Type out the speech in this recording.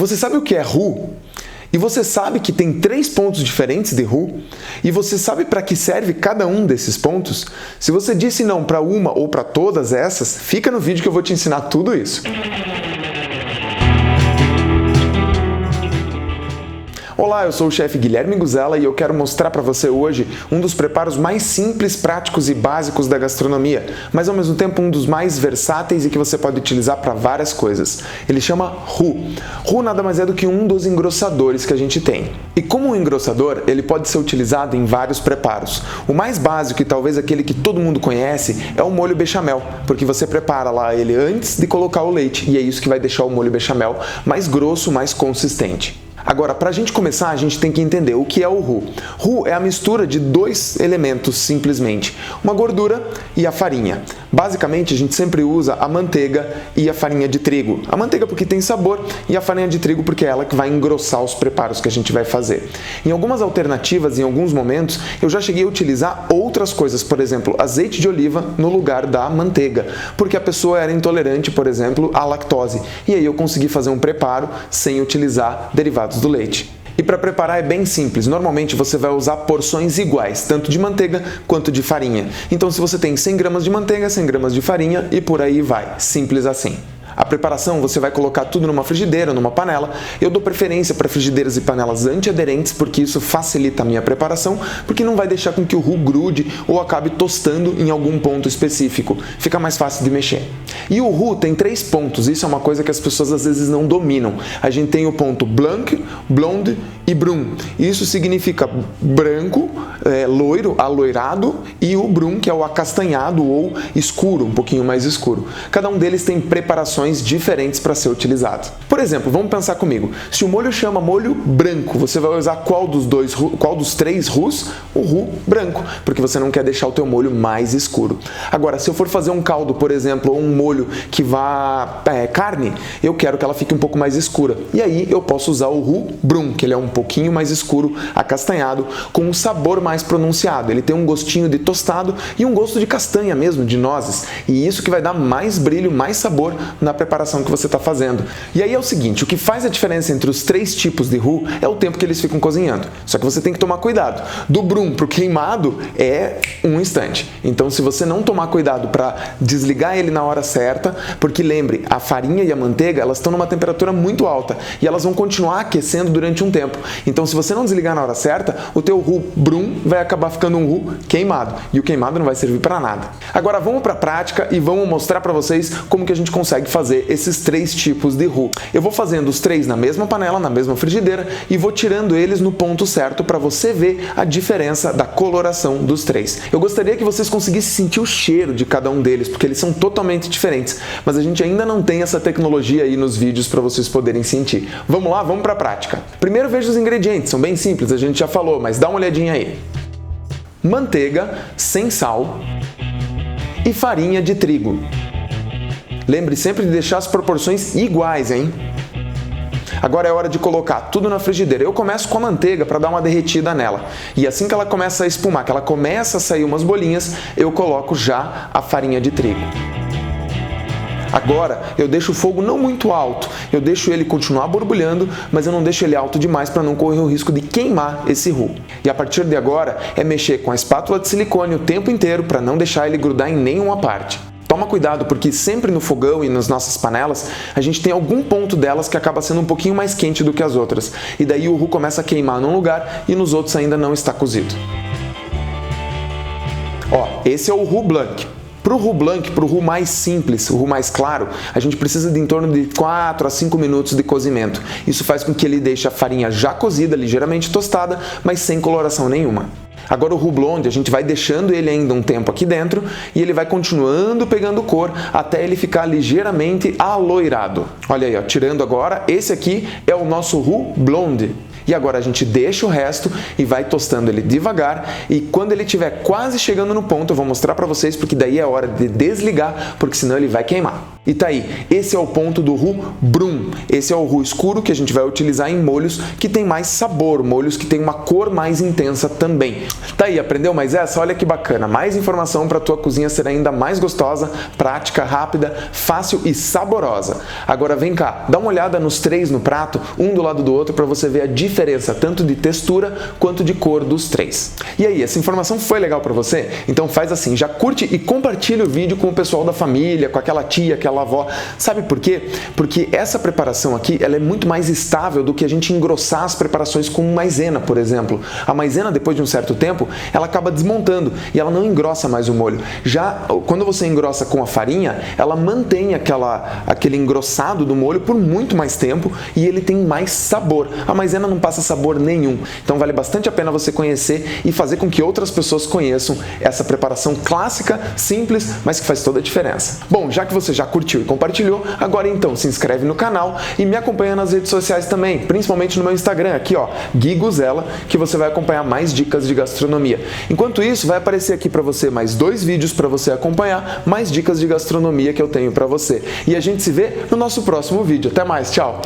Você sabe o que é roux? E você sabe que tem 3 pontos diferentes de roux? E você sabe para que serve cada um desses pontos? Se você disse não para uma ou para todas essas, fica no vídeo que eu vou te ensinar tudo isso. Olá, eu sou o chefe Guilherme Guzella e eu quero mostrar para você hoje um dos preparos mais simples, práticos e básicos da gastronomia, mas ao mesmo tempo um dos mais versáteis e que você pode utilizar para várias coisas. Ele chama roux. Roux nada mais é do que um dos engrossadores que a gente tem. E como um engrossador, ele pode ser utilizado em vários preparos. O mais básico e talvez aquele que todo mundo conhece é o molho bechamel, porque você prepara lá ele antes de colocar o leite e é isso que vai deixar o molho bechamel mais grosso, mais consistente. Agora, para a gente começar, a gente tem que entender o que é o roux. Roux é a mistura de 2 elementos, simplesmente, uma gordura e a farinha. Basicamente, a gente sempre usa a manteiga e a farinha de trigo. A manteiga porque tem sabor e a farinha de trigo porque é ela que vai engrossar os preparos que a gente vai fazer. Em algumas alternativas, em alguns momentos, eu já cheguei a utilizar outras coisas, por exemplo, azeite de oliva no lugar da manteiga, porque a pessoa era intolerante, por exemplo, à lactose. E aí eu consegui fazer um preparo sem utilizar derivados do leite. E para preparar é bem simples, normalmente você vai usar porções iguais, tanto de manteiga quanto de farinha. Então se você tem 100 gramas de manteiga, 100 gramas de farinha e por aí vai, simples assim. A preparação você vai colocar tudo numa frigideira, numa panela. Eu dou preferência para frigideiras e panelas antiaderentes porque isso facilita a minha preparação, porque não vai deixar com que o roux grude ou acabe tostando em algum ponto específico. Fica mais fácil de mexer. E o roux tem 3 pontos, isso é uma coisa que as pessoas às vezes não dominam. A gente tem o ponto blanc, blonde e brun. Isso significa branco, loiro, aloirado, e o brun, que é o acastanhado ou escuro, um pouquinho mais escuro. Cada um deles tem preparações diferentes para ser utilizado. Por exemplo, vamos pensar comigo. Se o molho chama molho branco, você vai usar qual dos 3 roux? O roux branco, porque você não quer deixar o teu molho mais escuro. Agora, se eu for fazer um caldo, por exemplo, ou um molho que vá carne, eu quero que ela fique um pouco mais escura. E aí eu posso usar o roux brun, que ele é um pouquinho mais escuro, acastanhado, com um sabor mais pronunciado. Ele tem um gostinho de tostado e um gosto de castanha mesmo, de nozes. E isso que vai dar mais brilho, mais sabor na preparação que você está fazendo. E aí é o seguinte, o que faz a diferença entre os 3 tipos de roux é o tempo que eles ficam cozinhando. Só que você tem que tomar cuidado. Do brun para o queimado é um instante. Então se você não tomar cuidado para desligar ele na hora certa, porque lembre, a farinha e a manteiga elas estão numa temperatura muito alta e elas vão continuar aquecendo durante um tempo. Então se você não desligar na hora certa, o teu roux brun vai acabar ficando um roux queimado. E o queimado não vai servir para nada. Agora vamos para a prática e vamos mostrar para vocês como que a gente consegue fazer esses 3 tipos de roux. Eu vou fazendo os 3 na mesma panela, na mesma frigideira e vou tirando eles no ponto certo para você ver a diferença da coloração dos 3. Eu gostaria que vocês conseguissem sentir o cheiro de cada um deles, porque eles são totalmente diferentes, mas a gente ainda não tem essa tecnologia aí nos vídeos para vocês poderem sentir. Vamos lá, vamos para a prática. Primeiro veja os ingredientes, são bem simples, a gente já falou, mas dá uma olhadinha aí. Manteiga sem sal e farinha de trigo. Lembre sempre de deixar as proporções iguais, hein? Agora é hora de colocar tudo na frigideira. Eu começo com a manteiga para dar uma derretida nela. E assim que ela começa a espumar, que ela começa a sair umas bolinhas, eu coloco já a farinha de trigo. Agora eu deixo o fogo não muito alto, eu deixo ele continuar borbulhando, mas eu não deixo ele alto demais para não correr o risco de queimar esse roux. E a partir de agora é mexer com a espátula de silicone o tempo inteiro para não deixar ele grudar em nenhuma parte. Toma cuidado, porque sempre no fogão e nas nossas panelas, a gente tem algum ponto delas que acaba sendo um pouquinho mais quente do que as outras. E daí o roux começa a queimar num lugar e nos outros ainda não está cozido. Ó, esse é o roux blanc. Para o roux blanc, para o roux mais simples, o roux mais claro, a gente precisa de em torno de 4 a 5 minutos de cozimento. Isso faz com que ele deixe a farinha já cozida, ligeiramente tostada, mas sem coloração nenhuma. Agora o roux blonde, a gente vai deixando ele ainda um tempo aqui dentro e ele vai continuando pegando cor até ele ficar ligeiramente aloirado. Olha aí, ó, tirando agora, esse aqui é o nosso roux blonde. E agora a gente deixa o resto e vai tostando ele devagar e quando ele estiver quase chegando no ponto, eu vou mostrar para vocês porque daí é hora de desligar, porque senão ele vai queimar. E tá aí, esse é o ponto do roux brun. Esse é o roux escuro que a gente vai utilizar em molhos que tem mais sabor, molhos que tem uma cor mais intensa também. Tá aí, aprendeu mais essa? Olha que bacana, mais informação para a tua cozinha ser ainda mais gostosa, prática, rápida, fácil e saborosa. Agora vem cá, dá uma olhada nos 3 no prato, um do lado do outro, para você ver a diferença tanto de textura quanto de cor dos 3. E aí, essa informação foi legal para você? Então faz assim, já curte e compartilha o vídeo com o pessoal da família, com aquela tia, aquela avó. Sabe por quê? Porque essa preparação aqui, ela é muito mais estável do que a gente engrossar as preparações com maisena, por exemplo. A maisena, depois de um certo tempo, ela acaba desmontando e ela não engrossa mais o molho. Já quando você engrossa com a farinha, ela mantém aquele engrossado do molho por muito mais tempo e ele tem mais sabor. A maisena não passa sabor nenhum. Então vale bastante a pena você conhecer e fazer com que outras pessoas conheçam essa preparação clássica, simples, mas que faz toda a diferença. Bom, já que você já curtiu e compartilhou, agora então se inscreve no canal e me acompanha nas redes sociais também, principalmente no meu Instagram, aqui ó, Gui Guzella, que você vai acompanhar mais dicas de gastronomia. Enquanto isso, vai aparecer aqui para você mais 2 vídeos para você acompanhar, mais dicas de gastronomia que eu tenho para você. E a gente se vê no nosso próximo vídeo. Até mais, tchau!